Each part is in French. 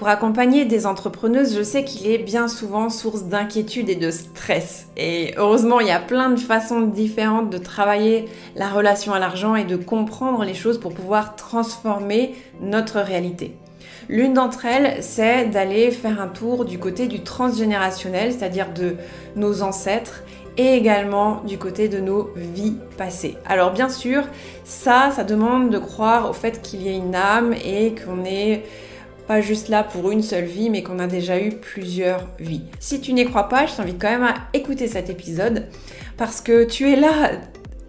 Pour accompagner des entrepreneuses, je sais qu'il est bien souvent source d'inquiétude et de stress. Et heureusement, il y a plein de façons différentes de travailler la relation à l'argent et de comprendre les choses pour pouvoir transformer notre réalité. L'une d'entre elles, c'est d'aller faire un tour du côté du transgénérationnel, c'est-à-dire de nos ancêtres, et également du côté de nos vies passées. Alors bien sûr, ça demande de croire au fait qu'il y a une âme et qu'on est pas juste là pour une seule vie, mais qu'on a déjà eu plusieurs vies. Si tu n'y crois pas, je t'invite quand même à écouter cet épisode parce que tu es là.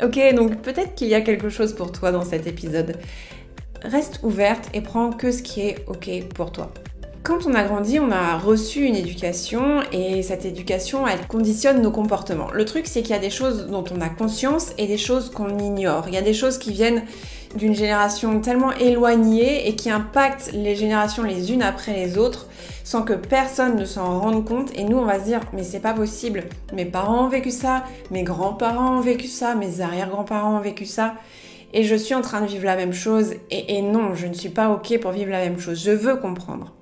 Ok, donc peut-être qu'il y a quelque chose pour toi dans cet épisode. Reste ouverte et prends que ce qui est ok pour toi. Quand on a grandi, on a reçu une éducation et cette éducation, elle conditionne nos comportements. Le truc, c'est qu'il y a des choses dont on a conscience et des choses qu'on ignore. Il y a des choses qui viennent d'une génération tellement éloignée et qui impactent les générations les unes après les autres sans que personne ne s'en rende compte. Et nous, on va se dire, mais c'est pas possible. Mes parents ont vécu ça, mes grands-parents ont vécu ça, mes arrière-grands-parents ont vécu ça. Et je suis en train de vivre la même chose. Et non, je ne suis pas ok pour vivre la même chose. Je veux comprendre.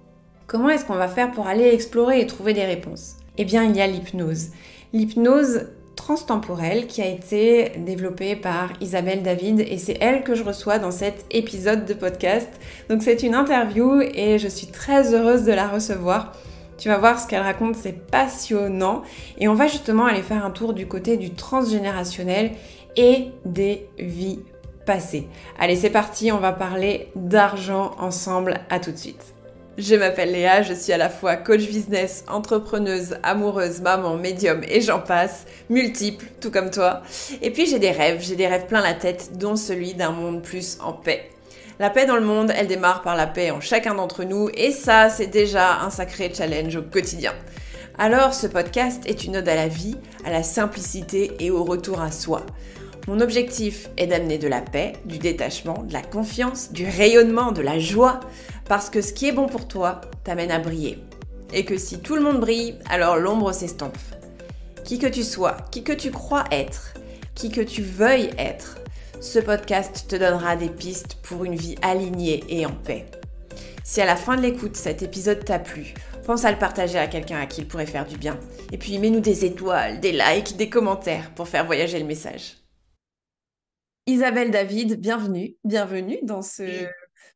Comment est-ce qu'on va faire pour aller explorer et trouver des réponses? Eh bien, il y a l'hypnose. L'hypnose transtemporelle qui a été développée par Isabelle David et c'est elle que je reçois dans cet épisode de podcast. Donc c'est une interview et je suis très heureuse de la recevoir. Tu vas voir ce qu'elle raconte, c'est passionnant et on va justement aller faire un tour du côté du transgénérationnel et des vies passées. Allez, c'est parti, on va parler d'argent ensemble, à tout de suite. Je m'appelle Léa, je suis à la fois coach business, entrepreneuse, amoureuse, maman, médium et j'en passe, multiples, tout comme toi. Et puis j'ai des rêves plein la tête, dont celui d'un monde plus en paix. La paix dans le monde, elle démarre par la paix en chacun d'entre nous et ça, c'est déjà un sacré challenge au quotidien. Alors ce podcast est une ode à la vie, à la simplicité et au retour à soi. Mon objectif est d'amener de la paix, du détachement, de la confiance, du rayonnement, de la joie, parce que ce qui est bon pour toi t'amène à briller. Et que si tout le monde brille, alors l'ombre s'estompe. Qui que tu sois, qui que tu crois être, qui que tu veuilles être, ce podcast te donnera des pistes pour une vie alignée et en paix. Si à la fin de l'écoute, cet épisode t'a plu, pense à le partager à quelqu'un à qui il pourrait faire du bien. Et puis mets-nous des étoiles, des likes, des commentaires pour faire voyager le message. Isabelle David, bienvenue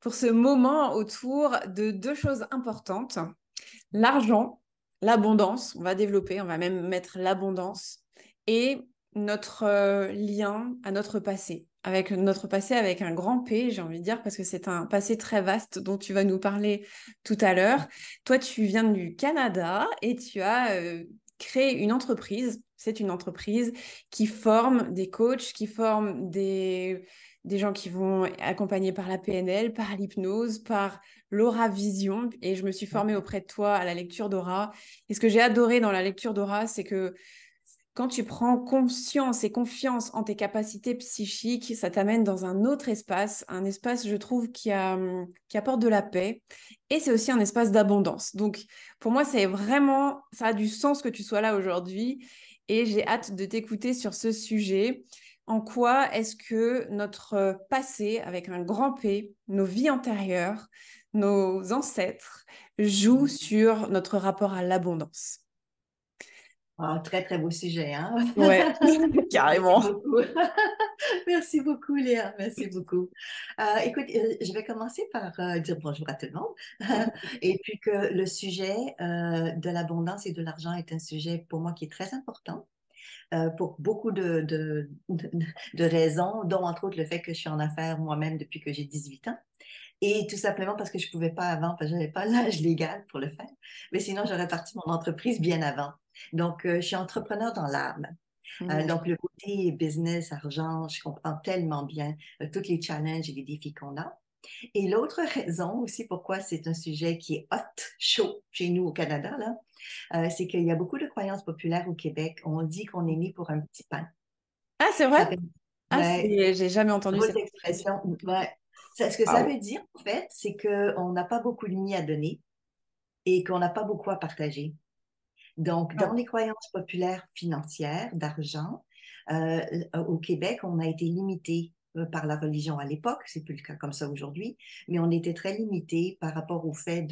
pour ce moment autour de deux choses importantes. L'argent, l'abondance, on va développer, on va même mettre l'abondance, et notre lien à notre passé. Avec notre passé avec un grand P, j'ai envie de dire, parce que c'est un passé très vaste dont tu vas nous parler tout à l'heure. Toi, tu viens du Canada et tu as créé une entreprise. C'est une entreprise qui forme des coachs, qui forme des gens qui vont accompagner par la PNL, par l'hypnose, par l'aura vision. Et je me suis formée auprès de toi à la lecture d'aura. Et ce que j'ai adoré dans la lecture d'aura, c'est que quand tu prends conscience et confiance en tes capacités psychiques, ça t'amène dans un autre espace, un espace, je trouve, qui apporte de la paix. Et c'est aussi un espace d'abondance. Donc, pour moi, c'est vraiment, ça a du sens que tu sois là aujourd'hui. Et j'ai hâte de t'écouter sur ce sujet. En quoi est-ce que notre passé, avec un grand P, nos vies antérieures, nos ancêtres, jouent sur notre rapport à l'abondance? Ah, très, très beau sujet, hein? Ouais, Merci carrément. beaucoup. Merci beaucoup, Léa. Merci beaucoup. Écoute, je vais commencer par dire bonjour à tout le monde. Et puis que le sujet de l'abondance et de l'argent est un sujet pour moi qui est très important pour beaucoup de raisons, dont entre autres le fait que je suis en affaires moi-même depuis que j'ai 18 ans. Et tout simplement parce que je ne pouvais pas avant, parce que je n'avais pas l'âge légal pour le faire. Mais sinon, j'aurais parti mon entreprise bien avant. Donc, je suis entrepreneur dans l'âme. Donc, le côté business, argent, je comprends tellement bien tous les challenges et les défis qu'on a. Et l'autre raison aussi pourquoi c'est un sujet qui est hot, chaud chez nous au Canada, là, c'est qu'il y a beaucoup de croyances populaires au Québec. On dit qu'on est né pour un petit pain. Ah, c'est vrai? Ça fait, Ah, ouais, j'ai jamais entendu drôle cette d'expression. Ouais. Ce que ça Waouh. veut dire, en fait, c'est qu'on n'a pas beaucoup de nids à donner et qu'on n'a pas beaucoup à partager. Donc, dans Waouh. les croyances populaires financières, d'argent, au Québec, on a été limité par la religion à l'époque, c'est plus le cas comme ça aujourd'hui, mais on était très limité par rapport au fait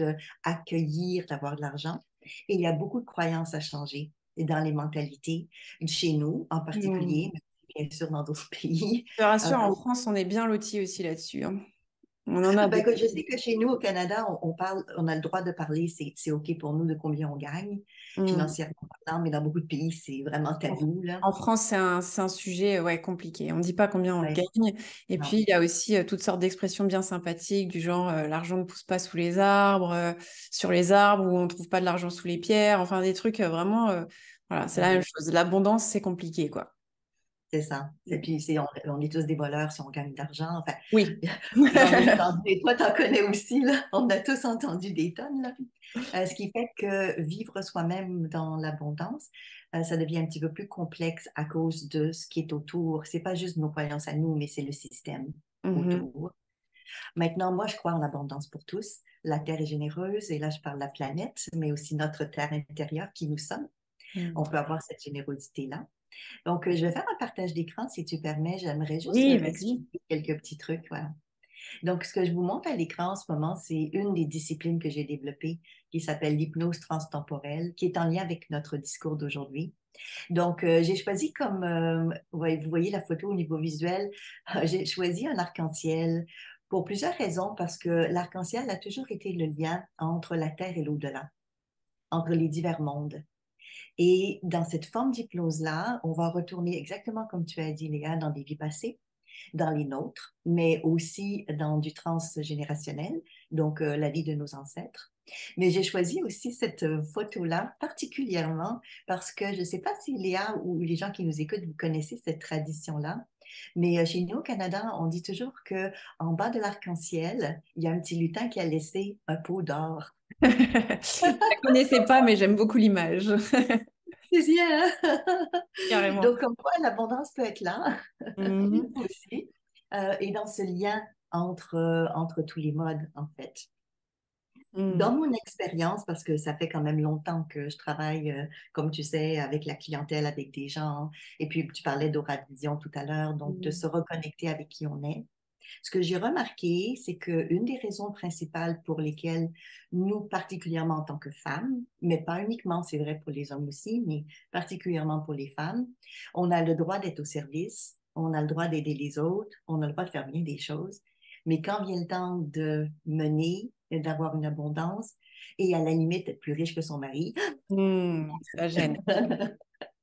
d'accueillir, d'avoir de l'argent. Et il y a beaucoup de croyances à changer dans les mentalités, chez nous en particulier, Mm. mais bien sûr dans d'autres pays. Je te rassure, en Pour France, on est bien lotis aussi là-dessus, hein. On en a ben, des... écoute, je sais que chez nous, au Canada, on parle, on a le droit de parler, c'est OK pour nous de combien on gagne, Mm. financièrement parlant, mais dans beaucoup de pays, c'est vraiment En tabou, là. en France, c'est un sujet ouais, compliqué. On ne dit pas combien on Ouais, gagne. Et non, puis, il y a aussi toutes sortes d'expressions bien sympathiques, du genre l'argent ne pousse pas sous les arbres, sur les arbres, ou on ne trouve pas de l'argent sous les pierres. Enfin, des trucs vraiment. Voilà, c'est la même ouais, chose. L'abondance, c'est compliqué, quoi. c'est ça. Et puis, on est tous des voleurs si on gagne de l'argent. Enfin, Oui. j'en ai entendu, et toi, t'en connais aussi, là. On a tous entendu des tonnes, là. Ce qui fait que vivre soi-même dans l'abondance, ça devient un petit peu plus complexe à cause de ce qui est autour. C'est pas juste nos croyances à nous, mais c'est le système Mhm. autour. Maintenant, moi, je crois en l'abondance pour tous. La Terre est généreuse, et là, je parle de la planète, mais aussi notre Terre intérieure qui nous sommes. Mm. On peut avoir cette générosité-là. Donc, je vais faire un partage d'écran, si tu permets. J'aimerais juste Oui, vas-y. expliquer quelques petits trucs. Voilà. Donc, ce que je vous montre à l'écran en ce moment, c'est une des disciplines que j'ai développées qui s'appelle l'hypnose transtemporelle, qui est en lien avec notre discours d'aujourd'hui. Donc, j'ai choisi comme, ouais, vous voyez la photo au niveau visuel, j'ai choisi un arc-en-ciel pour plusieurs raisons, parce que l'arc-en-ciel a toujours été le lien entre la Terre et l'au-delà, entre les divers mondes. Et dans cette forme d'hypnose-là, on va retourner exactement comme tu as dit, Léa, dans des vies passées, dans les nôtres, mais aussi dans du transgénérationnel, donc la vie de nos ancêtres. Mais j'ai choisi aussi cette photo-là particulièrement parce que je ne sais pas si Léa ou les gens qui nous écoutent, vous connaissez cette tradition-là, mais chez nous au Canada, on dit toujours que en bas de l'arc-en-ciel, il y a un petit lutin qui a laissé un pot d'or. Je la connaissais pas, mais j'aime beaucoup l'image. C'est bien, hein? Carrément. Donc, comme quoi, l'abondance peut être là Mhm. aussi, et dans ce lien entre tous les modes, en fait. Dans Mm. mon expérience, parce que ça fait quand même longtemps que je travaille, comme tu sais, avec la clientèle, avec des gens, et puis tu parlais d'aura vision tout à l'heure, donc de Mm. se reconnecter avec qui on est. Ce que j'ai remarqué, c'est qu'une des raisons principales pour lesquelles nous, particulièrement en tant que femmes, mais pas uniquement, c'est vrai pour les hommes aussi, mais particulièrement pour les femmes, on a le droit d'être au service, on a le droit d'aider les autres, on a le droit de faire bien des choses, mais quand vient le temps de mener, d'avoir une abondance, et à la limite être plus riche que son mari, Ça gêne.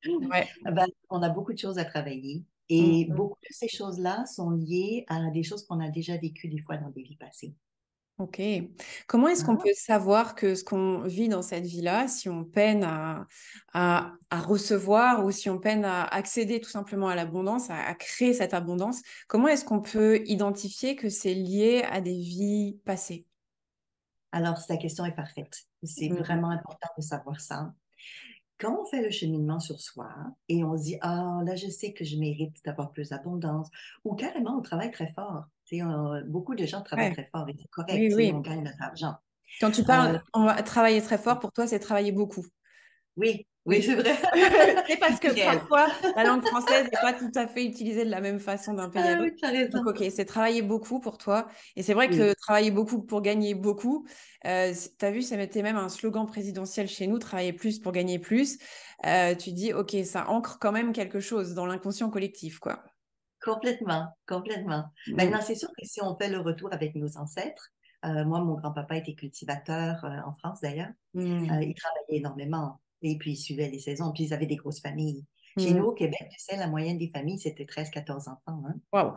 Ouais. ben, on a beaucoup de choses à travailler. Et Mm. beaucoup de ces choses-là sont liées à des choses qu'on a déjà vécues des fois dans des vies passées. Ok. Comment est-ce qu'on Hein? peut savoir que ce qu'on vit dans cette vie-là, si on peine à recevoir ou si on peine à accéder tout simplement à l'abondance, à créer cette abondance, comment est-ce qu'on peut identifier que c'est lié à des vies passées? Alors, ta question est parfaite. C'est Mhm. vraiment important de savoir ça. Quand on fait le cheminement sur soi et on se dit, ah, là, je sais que je mérite d'avoir plus d'abondance, ou carrément, on travaille très fort. Tu sais, beaucoup de gens travaillent Ouais. très fort et c'est correct, Oui, tu sais, oui. on gagne notre argent. Quand tu Euh, parles, on va travailler très fort, pour toi, c'est travailler beaucoup. oui, oui, Oui. c'est vrai. C'est parce C'est que réel. parfois, la langue française n'est pas tout à fait utilisée de la même façon d'un pays à Ah l'autre. oui, tu as Donc, raison. ok, c'est travailler beaucoup pour toi. Et c'est vrai que Oui, travailler beaucoup pour gagner beaucoup, tu as vu, ça mettait même un slogan présidentiel chez nous, travailler plus pour gagner plus. Tu dis, ok, ça ancre quand même quelque chose dans l'inconscient collectif, quoi. complètement, complètement. Mm. Maintenant, c'est sûr que si on fait le retour avec nos ancêtres, moi, mon grand-papa était cultivateur en France d'ailleurs. Mm. Ils travaillaient énormément et puis ils suivaient les saisons. Puis ils avaient des grosses familles. Chez nous, Mm. au Québec, tu sais, la moyenne des familles, c'était 13, 14 enfants. Hein. Waouh.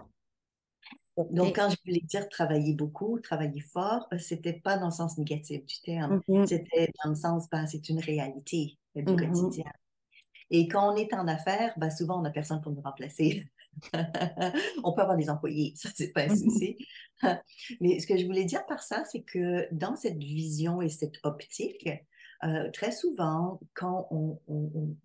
Ok. Donc, quand je voulais dire travailler beaucoup, travailler fort, c'était pas dans le sens négatif du terme. Mhm. C'était dans le sens, ben, c'est une réalité du Mhm. quotidien. Et quand on est en affaires, ben, souvent, on n'a personne pour nous remplacer. On peut avoir des employés, ça, c'est pas un Mhm. souci. Mais ce que je voulais dire par ça, c'est que dans cette vision et cette optique, très souvent, quand on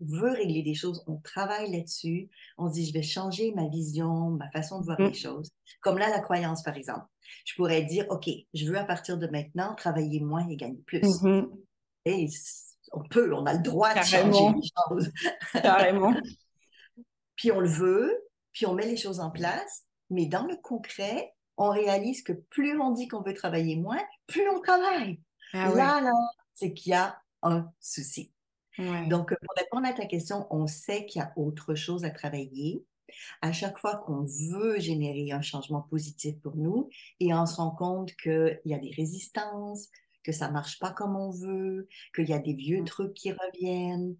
veut régler des choses, on travaille là-dessus, on se dit, je vais changer ma vision, ma façon de voir les Mhm. choses. Comme là, la croyance, par exemple. Je pourrais dire, OK, je veux à partir de maintenant travailler moins et gagner plus. Mhm. Et on a le droit de changer les Carrément. choses. Carrément. Puis on le veut, puis on met les choses en place. mais dans le concret, on réalise que plus on dit qu'on veut travailler moins, plus on travaille. Ah ouais, Là, c'est qu'il y a un souci. ouais. Donc, pour répondre à ta question, on sait qu'il y a autre chose à travailler à chaque fois qu'on veut générer un changement positif pour nous et on se rend compte qu'il y a des résistances, que ça marche pas comme on veut, qu'il y a des vieux trucs qui reviennent.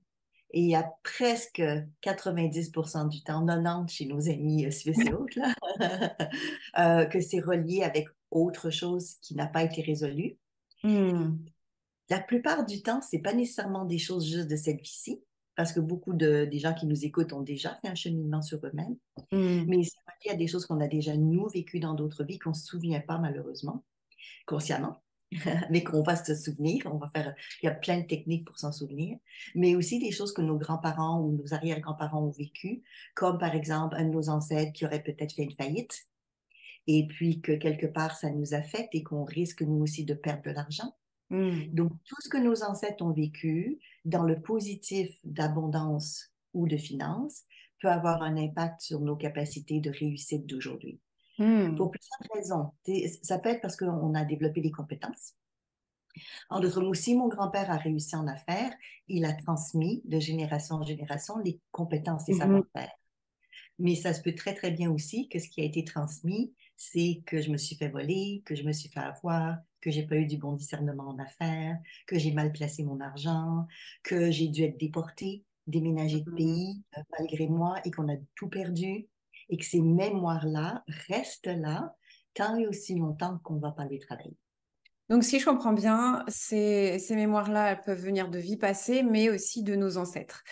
Et il y a presque 90% du temps, 90 chez nos amis suisses et autres, là, que c'est relié avec autre chose qui n'a pas été résolue. Hmm. La plupart du temps, c'est pas nécessairement des choses juste de cette vie-ci, parce que beaucoup des gens qui nous écoutent ont déjà fait un cheminement sur eux-mêmes. Hmm. Mais c'est relié à des choses qu'on a déjà, nous, vécues dans d'autres vies, qu'on ne se souvient pas, malheureusement, consciemment, mais qu'on va se souvenir. Il y a plein de techniques pour s'en souvenir, mais aussi des choses que nos grands-parents ou nos arrière-grands-parents ont vécues, comme par exemple un de nos ancêtres qui aurait peut-être fait une faillite, et puis que quelque part, ça nous affecte et qu'on risque, nous aussi, de perdre de l'argent. Hmm. Donc, tout ce que nos ancêtres ont vécu dans le positif d'abondance ou de finance peut avoir un impact sur nos capacités de réussite d'aujourd'hui. Pour Hmm. plusieurs raisons. Ça peut être parce qu'on a développé des compétences. En d'autres mots, si mon grand-père a réussi en affaires, il a transmis de génération en génération les compétences et Mhm. savoir-faire. Mais ça se peut très, très bien aussi que ce qui a été transmis, c'est que je me suis fait voler, que je me suis fait avoir, que j'ai pas eu du bon discernement en affaires, que j'ai mal placé mon argent, que j'ai dû être déportée, déménager de Mhm. pays malgré moi et qu'on a tout perdu et que ces mémoires-là restent là tant et aussi longtemps qu'on va pas les travailler. Donc, si je comprends bien, ces mémoires-là, elles peuvent venir de vies passées, mais aussi de nos ancêtres.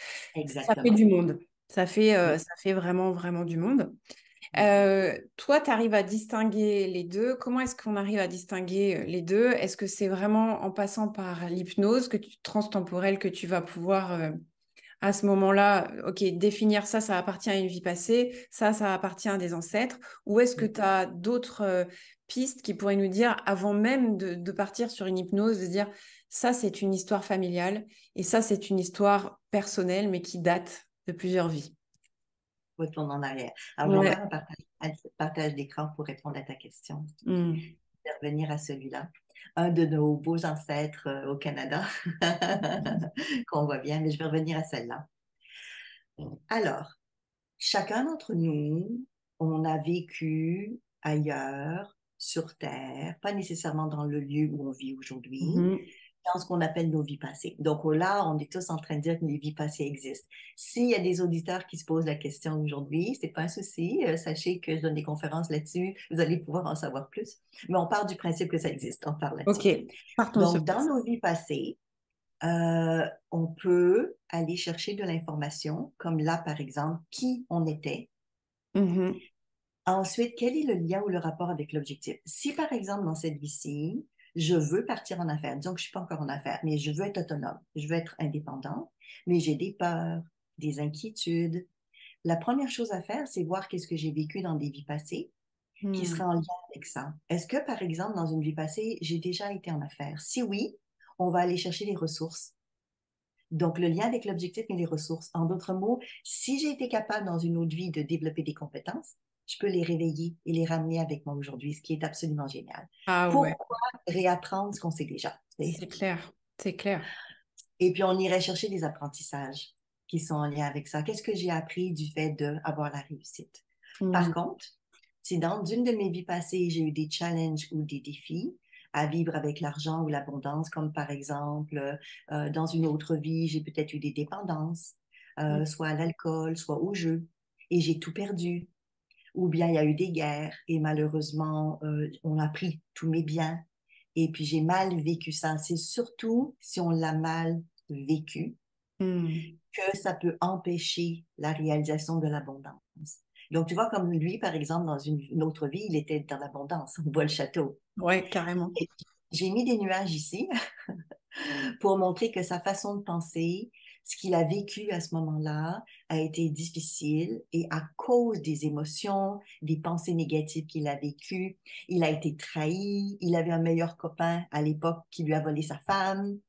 Ça fait du Exactement. monde. Oui. Ça fait vraiment, vraiment du monde. Oui. Toi, tu arrives à distinguer les deux. Comment est-ce qu'on arrive à distinguer les deux? Est-ce que c'est vraiment en passant par l'hypnose transtemporelle que tu vas pouvoir à ce moment-là, ok, définir ça, ça appartient à une vie passée, ça appartient à des ancêtres, ou est-ce que tu as d'autres pistes qui pourraient nous dire, avant même de partir sur une hypnose, de dire, ça, c'est une histoire familiale, et ça, c'est une histoire personnelle, mais qui date de plusieurs vies. Retourne en arrière. Alors, je vais faire Ouais. un partage d'écran pour répondre à ta question. Hmm. Je vais revenir à celui-là. Un de nos beaux ancêtres au Canada, qu'on voit bien, mais je vais revenir à celle-là. Alors, chacun d'entre nous, on a vécu ailleurs, sur Terre, pas nécessairement dans le lieu où on vit aujourd'hui, Mhm. dans ce qu'on appelle nos vies passées. Donc là, on est tous en train de dire que les vies passées existent. S'il y a des auditeurs qui se posent la question aujourd'hui, c'est pas un souci. Sachez que je donne des conférences là-dessus. Vous allez pouvoir en savoir plus. Mais on part du principe que ça existe. On parle là-dessus. Ok, partons sur Donc, dans ça. nos vies passées, on peut aller chercher de l'information, comme là, par exemple, qui on était. Mhm. Ensuite, quel est le lien ou le rapport avec l'objectif? Si, par exemple, dans cette vie-ci, je veux partir en affaires, disons que je suis pas encore en affaires, mais je veux être autonome, je veux être indépendante, mais j'ai des peurs, des inquiétudes. La première chose à faire, c'est voir qu'est-ce que j'ai vécu dans des vies passées qui Hmm. serait en lien avec ça. Est-ce que, par exemple, dans une vie passée, j'ai déjà été en affaires? Si oui, on va aller chercher les ressources. Donc, le lien avec l'objectif et les ressources. En d'autres mots, si j'ai été capable dans une autre vie de développer des compétences, je peux les réveiller et les ramener avec moi aujourd'hui, ce qui est absolument génial. Ah ouais, Pourquoi réapprendre ce qu'on sait déjà? c'est clair, c'est clair. Et puis, on irait chercher des apprentissages qui sont en lien avec ça. Qu'est-ce que j'ai appris du fait d'avoir la réussite? Hmm. Par contre, si dans une de mes vies passées, j'ai eu des challenges ou des défis à vivre avec l'argent ou l'abondance, comme par exemple, dans une autre vie, j'ai peut-être eu des dépendances, soit à l'alcool, soit au jeu, et j'ai tout perdu. Ou bien il y a eu des guerres et malheureusement, on a pris tous mes biens. Et puis j'ai mal vécu ça. C'est surtout si on l'a mal vécu Hmm. que ça peut empêcher la réalisation de l'abondance. Donc, tu vois, comme lui, par exemple, dans une autre vie, il était dans l'abondance, on voit le château. Ouais, carrément. Et j'ai mis des nuages ici pour montrer que sa façon de penser, ce qu'il a vécu à ce moment-là, a été difficile et à cause des émotions, des pensées négatives qu'il a vécues, il a été trahi, il avait un meilleur copain à l'époque qui lui a volé sa femme.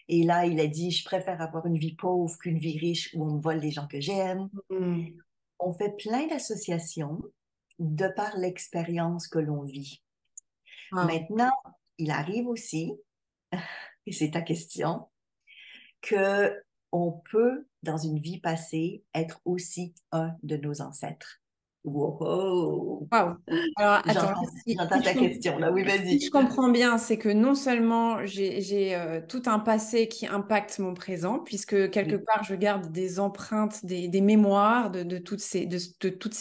Et là, il a dit, je préfère avoir une vie pauvre qu'une vie riche où on me vole les gens que j'aime. Hmm. On fait plein d'associations de par l'expérience que l'on vit. Wow. Maintenant, il arrive aussi, et c'est ta question, que on peut, dans une vie passée, être aussi un de nos ancêtres. Wow! Wow. Alors, attends, J'entends, j'entends ta question là. Oui, si je vas-y. comprends bien, c'est que non seulement j'ai tout un passé qui impacte mon présent, puisque quelque Oui, part je garde des empreintes, des mémoires de toutes ces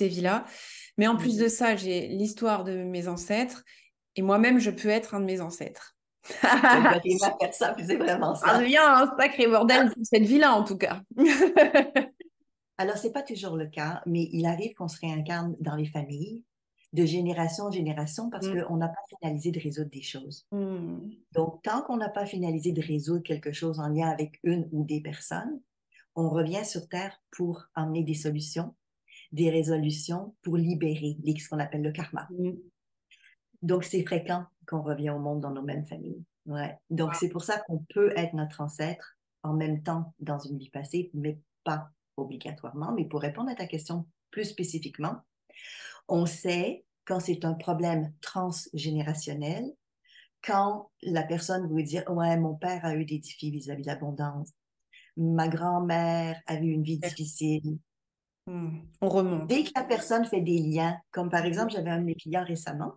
vies-là, mais en plus oui. de ça, j'ai l'histoire de mes ancêtres, et moi-même, je peux être un de mes ancêtres. Tu as arrivé à faire ça, puis c'est vraiment Ah, c'est ça. bien un sacré bordel pour cette vie-là, en tout cas. Alors, c'est pas toujours le cas, mais il arrive qu'on se réincarne dans les familles de génération en génération parce Mm. qu'on n'a pas finalisé de résoudre des choses. Mm. Donc, tant qu'on n'a pas finalisé de résoudre quelque chose en lien avec une ou des personnes, on revient sur Terre pour emmener des solutions, des résolutions pour libérer ce qu'on appelle le karma. Mm. Donc, c'est fréquent qu'on revient au monde dans nos mêmes familles. Ouais. Donc, c'est pour ça qu'on peut être notre ancêtre en même temps dans une vie passée, mais pas obligatoirement. Mais pour répondre à ta question plus spécifiquement, on sait quand c'est un problème transgénérationnel, quand la personne veut dire, ouais, mon père a eu des défis vis-à-vis de l'abondance, ma grand-mère a eu une vie difficile. On remonte. Dès que la personne fait des liens, comme par exemple, j'avais un de mes clients récemment,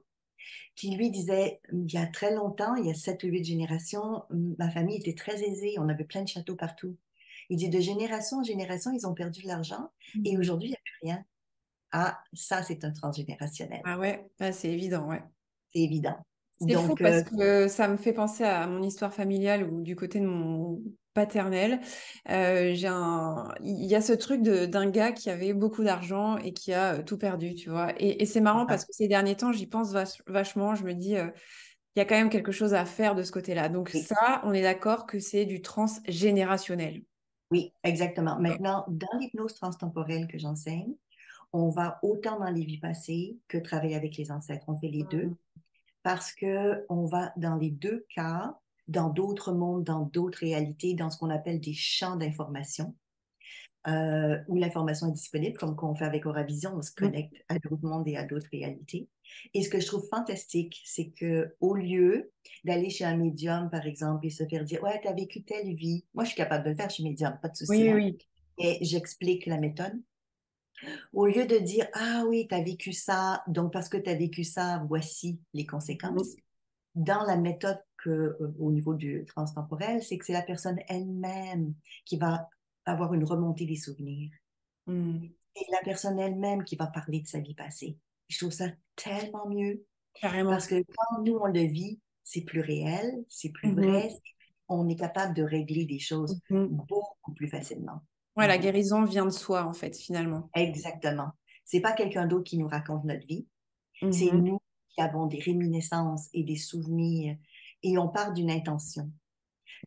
qui lui disait, il y a très longtemps, il y a 7 ou 8 générations, ma famille était très aisée, on avait plein de châteaux partout. Il dit, de génération en génération, ils ont perdu de l'argent et Mhm. aujourd'hui, il n'y a plus rien. Ah, ça, c'est un transgénérationnel. Ah ouais, ah, c'est évident, ouais. C'est évident. C'est fou Donc, parce que ça me fait penser à mon histoire familiale ou du côté de mon paternel. Il y a ce truc d'un gars qui avait beaucoup d'argent et qui a tout perdu, tu vois. Et c'est c'est marrant parce ça. que ces derniers temps, j'y pense vachement. Je me dis, il y a quand même quelque chose à faire de ce côté-là. Donc Oui, ça, on est d'accord que c'est du transgénérationnel. oui, exactement. Maintenant, dans l'hypnose transtemporelle que j'enseigne, on va autant dans les vies passées que travailler avec les ancêtres. On fait les deux Mm. parce que on va dans les deux cas, dans d'autres mondes, dans d'autres réalités, dans ce qu'on appelle des champs d'information, où l'information est disponible, comme qu'on fait avec Auravision, on se Mm. connecte à d'autres mondes et à d'autres réalités. Et ce que je trouve fantastique, c'est que au lieu d'aller chez un médium, par exemple, et se faire dire, ouais, t'as vécu telle vie, moi je suis capable de le faire, je suis médium, pas de Oui, souci, oui, hein. oui. Et j'explique la méthode. Au lieu de dire, ah oui, t'as vécu ça, donc parce que t'as vécu ça, voici les conséquences. Dans la méthode au niveau du transtemporel, c'est que c'est la personne elle-même qui va avoir une remontée des souvenirs. Mm. Et la personne elle-même qui va parler de sa vie passée. Je trouve ça tellement mieux parce Carrément. que quand nous, on le vit, c'est plus réel, c'est plus vrai, Mhm. on est capable de régler des choses Mhm. beaucoup plus facilement. Ouais, la Ouais, guérison vient de soi, en fait, finalement. exactement. C'est pas quelqu'un d'autre qui nous raconte notre vie, c'est Mhm. nous qui avons des réminiscences et des souvenirs et on part d'une intention.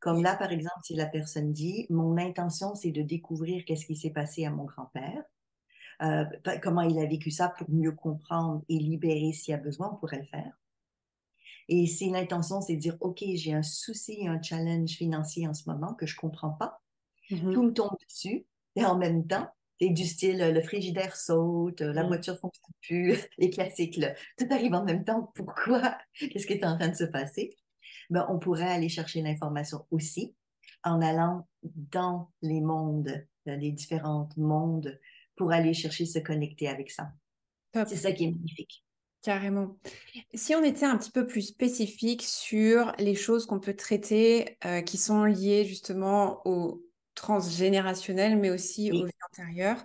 Comme là, par exemple, si la personne dit, mon intention, c'est de découvrir qu'est-ce qui s'est passé à mon grand-père, comment il a vécu ça pour mieux comprendre et libérer s'il y a besoin, on pourrait le faire. Et si l'intention, c'est de dire, OK, j'ai un souci, un challenge financier en ce moment que je comprends pas, tout Mhm. me tombe dessus, et en même temps, c'est du style, le frigidaire saute, la Mhm. voiture fonctionne plus, les classiques, là. Tout arrive en même temps. Pourquoi? Qu'est-ce qui est en train de se passer? Ben, on pourrait aller chercher l'information aussi en allant dans les mondes, dans les différents mondes, pour aller chercher se connecter avec ça. Top, C'est ça qui est magnifique. carrément. Si on était un petit peu plus spécifique sur les choses qu'on peut traiter qui sont liées justement au transgénérationnel, mais aussi aux Oui, vies antérieures,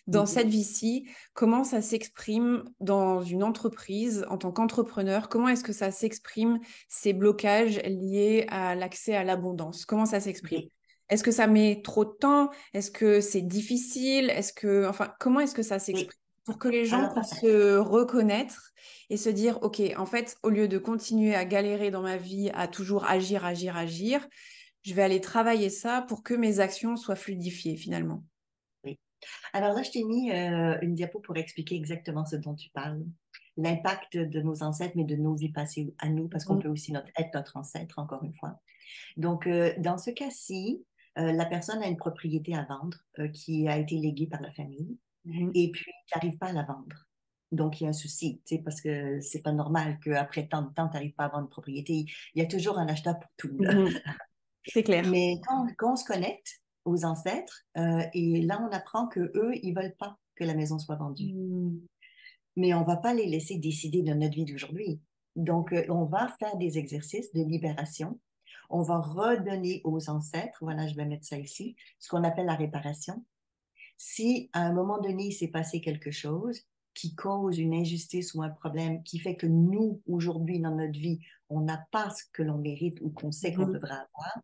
dans oui, cette vie-ci, comment ça s'exprime dans une entreprise en tant qu'entrepreneur? Comment est-ce que ça s'exprime, ces blocages liés à l'accès à l'abondance? Comment ça s'exprime? oui, Est-ce que ça met trop de temps? Est-ce que c'est difficile? Enfin, comment est-ce que ça oui. s'exprime? Pour que les gens Alors, puissent se reconnaître et se dire, OK, en fait, au lieu de continuer à galérer dans ma vie, à toujours agir, agir, agir, je vais aller travailler ça pour que mes actions soient fluidifiées finalement. oui. Alors là, je t'ai mis une diapo pour expliquer exactement ce dont tu parles. L'impact de nos ancêtres, mais de nos vies passées à nous, parce qu'on Mhm. peut aussi être notre ancêtre, encore une fois. Donc, dans ce cas-ci, la personne a une propriété à vendre qui a été léguée par la famille Mhm. et puis qui n'arrive pas à la vendre. Donc, il y a un souci, tu sais, parce que c'est pas normal qu'après tant de temps, tu n'arrives pas à avoir une propriété. Il y a toujours un acheteur pour tout, là. Mhm. C'est clair. Mais quand on se connecte aux ancêtres, et là, on apprend que eux, ils veulent pas que la maison soit vendue. Mhm. Mais on va pas les laisser décider de notre vie d'aujourd'hui. Donc, on va faire des exercices de libération. On va redonner aux ancêtres, voilà, je vais mettre ça ici, ce qu'on appelle la réparation. Si à un moment donné, il s'est passé quelque chose qui cause une injustice ou un problème qui fait que nous, aujourd'hui, dans notre vie, on n'a pas ce que l'on mérite ou qu'on sait qu'on Mhm. devrait avoir,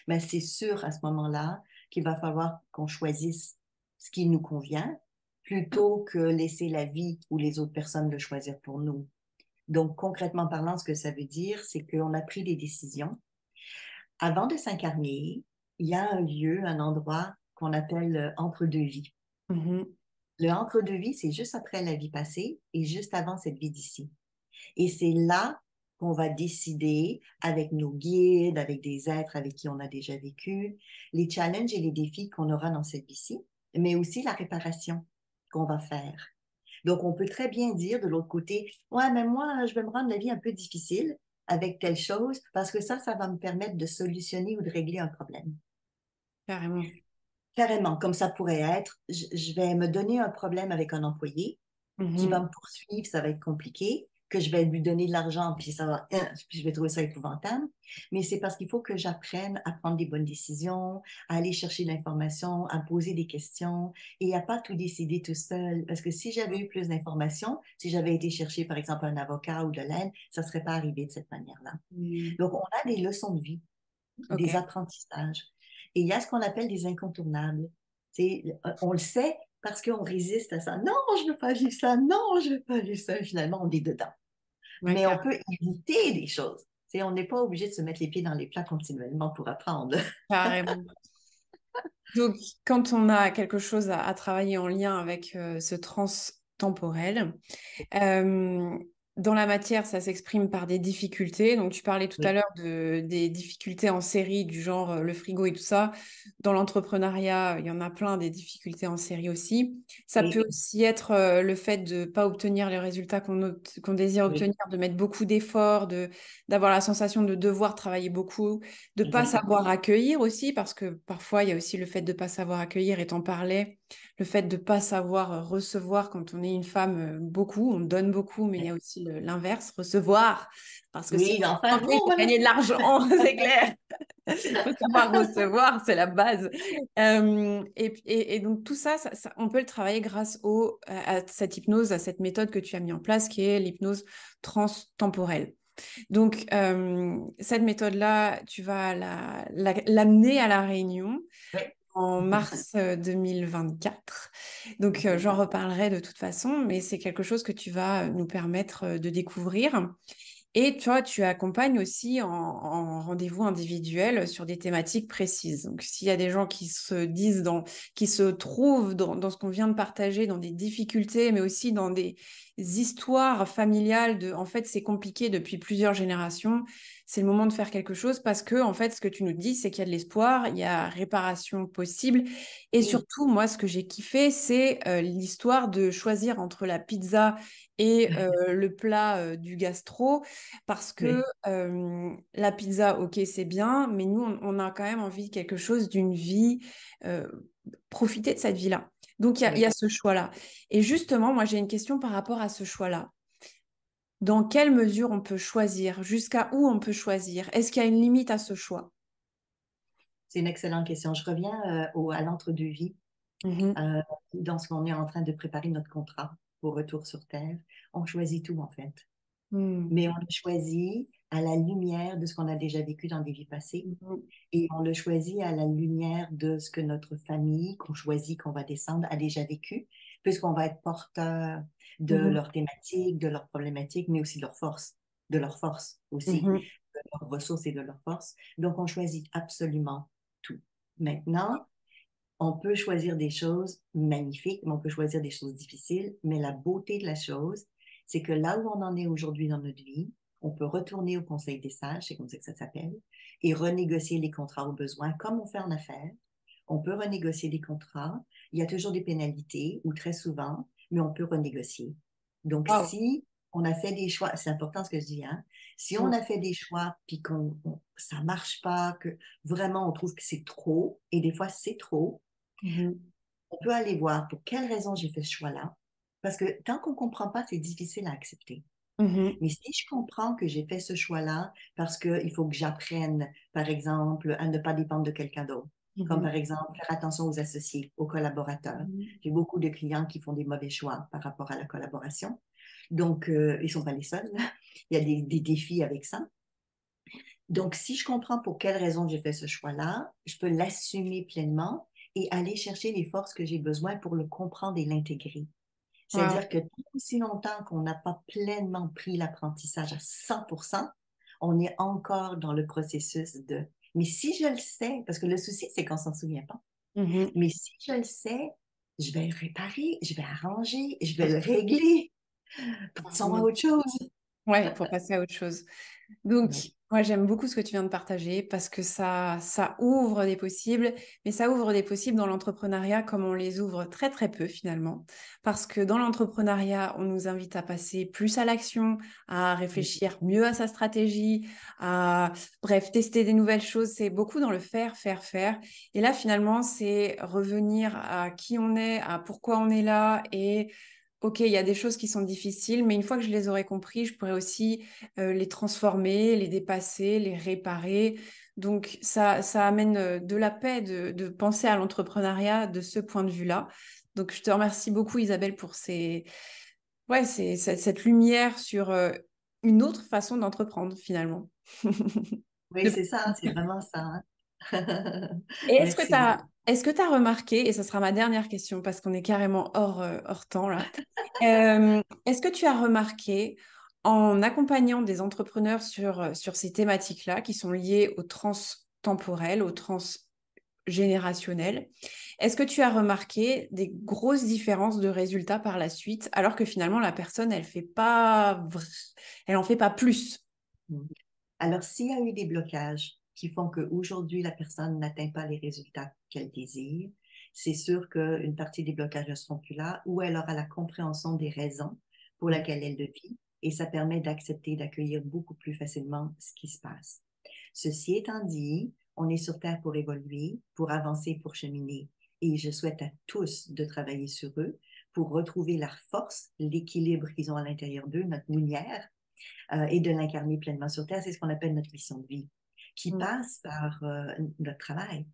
mais c'est sûr à ce moment-là qu'il va falloir qu'on choisisse ce qui nous convient plutôt que laisser la vie ou les autres personnes le choisir pour nous. Donc, concrètement parlant, ce que ça veut dire, c'est qu'on a pris des décisions. Avant de s'incarner, il y a un lieu, un endroit qu'on appelle entre-deux-vies. Mhm. Le entre-deux-vies, c'est juste après la vie passée et juste avant cette vie d'ici. Et c'est là qu'on va décider avec nos guides, avec des êtres avec qui on a déjà vécu, les challenges et les défis qu'on aura dans cette vie-ci, mais aussi la réparation qu'on va faire. Donc, on peut très bien dire de l'autre côté, ouais, mais moi, je vais me rendre la vie un peu difficile avec telle chose parce que ça va me permettre de solutionner ou de régler un problème. Carrément. Carrément, comme ça pourrait être, je vais me donner un problème avec un employé qui va Mhm. me poursuivre, ça va être compliqué, que je vais lui donner de l'argent, puis puis je vais trouver ça épouvantable. Mais c'est parce qu'il faut que j'apprenne à prendre des bonnes décisions, à aller chercher de l'information, à poser des questions et à pas tout décider tout seul. Parce que si j'avais eu plus d'informations, si j'avais été chercher, par exemple, un avocat ou de l'aide, ça serait pas arrivé de cette manière-là. Mhm. Donc, on a des leçons de vie, Ok. des apprentissages. Et il y a ce qu'on appelle des incontournables. On le sait parce qu'on résiste à ça. Non, je ne veux pas vivre ça. Non, je ne veux pas vivre ça. Finalement, on est dedans. Ouais, Mais on peut éviter des choses. On n'est pas obligé de se mettre les pieds dans les plats continuellement pour apprendre. carrément. Donc, quand on a quelque chose à travailler en lien avec ce transtemporel, euh, dans la matière, ça s'exprime par des difficultés. Donc, tu parlais tout à Oui, l'heure des difficultés en série, du genre le frigo et tout ça. Dans l'entrepreneuriat, il y en a plein des difficultés en série aussi. Ça peut oui, aussi être le fait de ne pas obtenir les résultats qu'on désire oui, obtenir, de mettre beaucoup d'efforts, d'avoir la sensation de devoir travailler beaucoup, de pas exactement. savoir accueillir aussi, parce que parfois, il y a aussi le fait de pas savoir accueillir, et t'en parlais, le fait de pas savoir recevoir quand on est une femme, beaucoup, on donne beaucoup, mais il y a aussi l'inverse, recevoir, parce que si Oui, d'en on faire. veut, il Oh, faut voilà. gagner de l'argent, c'est clair. Il faut savoir recevoir, c'est la base. Et donc tout ça, on peut le travailler grâce à cette hypnose, à cette méthode que tu as mis en place, qui est l'hypnose transtemporelle. Donc, cette méthode-là, tu vas l'amener à La Réunion Oui, en mars 2024. Donc, j'en reparlerai de toute façon, mais c'est quelque chose que tu vas nous permettre de découvrir. Et toi, tu accompagnes aussi en rendez-vous individuel sur des thématiques précises. Donc, s'il y a des gens qui se disent qui se trouvent dans ce qu'on vient de partager, dans des difficultés, mais aussi dans des histoires familiales en fait, c'est compliqué depuis plusieurs générations. C'est le moment de faire quelque chose parce que, en fait, ce que tu nous dis, c'est qu'il y a de l'espoir, il y a réparation possible. Et oui, surtout, moi, ce que j'ai kiffé, c'est l'histoire de choisir entre la pizza et le plat du gastro parce que oui, la pizza, ok, c'est bien, mais nous, on a quand même envie de quelque chose, d'une vie, euh, profiter de cette vie-là. Donc, il y oui. a ce choix-là. Et justement, moi, j'ai une question par rapport à ce choix-là. Dans quelle mesure on peut choisir? Jusqu'à où on peut choisir? Est-ce qu'il y a une limite à ce choix? C'est une excellente question. Je reviens à l'entre-deux-vies. Mhm. Euh, dans ce qu'on est en train de préparer notre contrat pour retour sur Terre. On choisit tout, en fait. Mhm. Mais on le choisit à la lumière de ce qu'on a déjà vécu dans des vies passées. Mhm. Et on le choisit à la lumière de ce que notre famille, qu'on choisit, qu'on va descendre, a déjà vécu, puisqu'on va être porteur de Mhm. leurs thématiques, de leurs problématiques, mais aussi de leurs forces aussi, Mhm. de leurs ressources et de leurs forces. Donc, on choisit absolument tout. Maintenant, on peut choisir des choses magnifiques, mais on peut choisir des choses difficiles. Mais la beauté de la chose, c'est que là où on en est aujourd'hui dans notre vie, on peut retourner au Conseil des sages, c'est comme ça que ça s'appelle, et renégocier les contrats au besoin, comme on fait en affaires. On peut renégocier les contrats. Il y a toujours des pénalités, ou très souvent, mais on peut renégocier. Donc, Wow. si on a fait des choix, c'est important ce que je dis, hein, si on a fait des choix puis ça marche pas, que vraiment on trouve que c'est trop, et des fois c'est trop, Mhm. on peut aller voir pour quelle raison j'ai fait ce choix-là. Parce que tant qu'on comprend pas, c'est difficile à accepter. Mhm. Mais si je comprends que j'ai fait ce choix-là parce qu'il faut que j'apprenne, par exemple, à ne pas dépendre de quelqu'un d'autre, comme Mhm. par exemple faire attention aux associés, aux collaborateurs. Mhm. J'ai beaucoup de clients qui font des mauvais choix par rapport à la collaboration. Donc, ils sont pas les seuls. Il y a des défis avec ça. Donc, si je comprends pour quelle raison j'ai fait ce choix-là, je peux l'assumer pleinement et aller chercher les forces que j'ai besoin pour le comprendre et l'intégrer. Wow. C'est-à-dire que tant aussi longtemps qu'on n'a pas pleinement pris l'apprentissage à 100%, on est encore dans le processus de. Mais si je le sais, parce que le souci, c'est qu'on s'en souvient pas. Mhm. Mais si je le sais, je vais le réparer, je vais arranger, je vais le régler. Passons à Mhm. autre chose. Ouais, pour passer à autre chose. Donc, Oui, moi, j'aime beaucoup ce que tu viens de partager parce que ça ouvre des possibles, mais ça ouvre des possibles dans l'entrepreneuriat comme on les ouvre très, très peu finalement. Parce que dans l'entrepreneuriat, on nous invite à passer plus à l'action, à réfléchir mieux à sa stratégie, à, bref, tester des nouvelles choses. C'est beaucoup dans le faire, faire, faire. Et là, finalement, c'est revenir à qui on est, à pourquoi on est là et ok, il y a des choses qui sont difficiles, mais une fois que je les aurai compris, je pourrai aussi les transformer, les dépasser, les réparer. Donc, ça amène de la paix de penser à l'entrepreneuriat de ce point de vue-là. Donc, je te remercie beaucoup, Isabelle, pour cette lumière sur une autre façon d'entreprendre, finalement. oui, De- c'est ça, c'est vraiment ça, hein. Et Merci beaucoup. est-ce que tu as remarqué, et ce sera ma dernière question parce qu'on est carrément hors temps là, est-ce que tu as remarqué en accompagnant des entrepreneurs sur ces thématiques-là qui sont liées au transtemporel, au transgénérationnel, est-ce que tu as remarqué des grosses différences de résultats par la suite alors que finalement la personne, elle en fait pas plus? Alors, s'il y a eu des blocages qui font qu'aujourd'hui, la personne n'atteint pas les résultats qu'elle désire, c'est sûr qu'une partie des blocages ne seront plus là, ou elle aura la compréhension des raisons pour lesquelles elle le vit, et ça permet d'accepter, d'accueillir beaucoup plus facilement ce qui se passe. Ceci étant dit, on est sur Terre pour évoluer, pour avancer, pour cheminer, et je souhaite à tous de travailler sur eux pour retrouver leur force, l'équilibre qu'ils ont à l'intérieur d'eux, notre lumière, et de l'incarner pleinement sur Terre. C'est ce qu'on appelle notre mission de vie, qui Mm. passe par notre travail.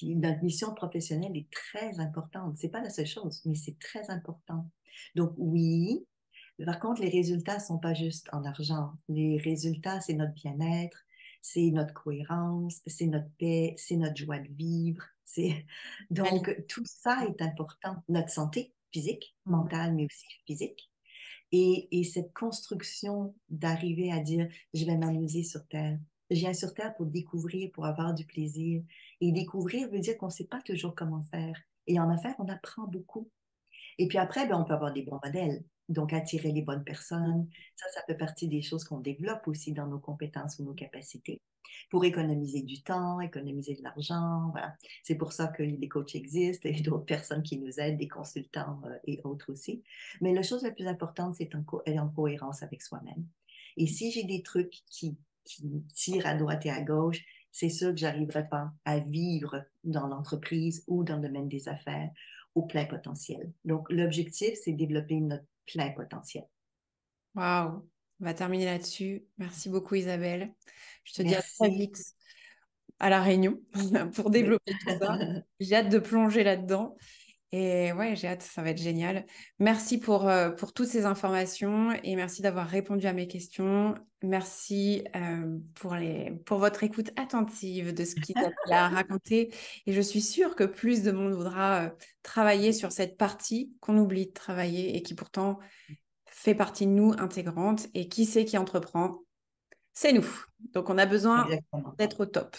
Notre mission professionnelle est très importante. C'est pas la seule chose, mais c'est très important. Donc oui, par contre, les résultats sont pas juste en argent. Les résultats, c'est notre bien-être, c'est notre cohérence, c'est notre paix, c'est notre joie de vivre. C'est Ali. donc tout ça est important. Notre santé physique, Mm. mentale, mais aussi physique. Et cette construction d'arriver à dire, je vais m'amuser sur Terre. Je viens sur Terre pour découvrir, pour avoir du plaisir. Et découvrir veut dire qu'on ne sait pas toujours comment faire. Et en affaires, on apprend beaucoup. Et puis après, ben, on peut avoir des bons modèles. Donc, attirer les bonnes personnes. Ça fait partie des choses qu'on développe aussi dans nos compétences ou nos capacités pour économiser du temps, économiser de l'argent. Voilà. C'est pour ça que les coachs existent et d'autres personnes qui nous aident, des consultants et autres aussi. Mais la chose la plus importante, c'est être en cohérence avec soi-même. Et si j'ai des trucs qui me tirent à droite et à gauche, c'est sûr que j'arriverai pas à vivre dans l'entreprise ou dans le domaine des affaires au plein potentiel. Donc, l'objectif, c'est de développer notre plein potentiel. Waouh, on va terminer là-dessus. Merci beaucoup Isabelle. Je te dis à très Merci. vite à La Réunion pour Oui. développer tout ça. J'ai hâte de plonger là-dedans. Et ouais, j'ai hâte, ça va être génial. Merci pour toutes ces informations et merci d'avoir répondu à mes questions. Merci pour votre écoute attentive de ce qu'Isabelle a raconté. Et je suis sûre que plus de monde voudra travailler sur cette partie qu'on oublie de travailler et qui pourtant fait partie de nous intégrante. Et qui c'est qui entreprend? C'est nous. Donc on a besoin Exactement. d'être au top.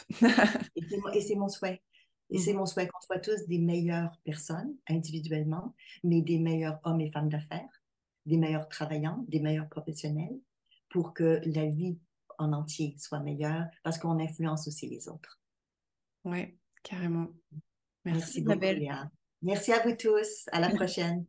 Et c'est mon souhait. Et c'est Mhm. mon souhait qu'on soit tous des meilleures personnes individuellement, mais des meilleurs hommes et femmes d'affaires, des meilleurs travaillants, des meilleurs professionnels, pour que la vie en entier soit meilleure, parce qu'on influence aussi les autres. Ouais, carrément. Merci Merci beaucoup, Isabelle. Léa. Merci à vous tous. À la prochaine.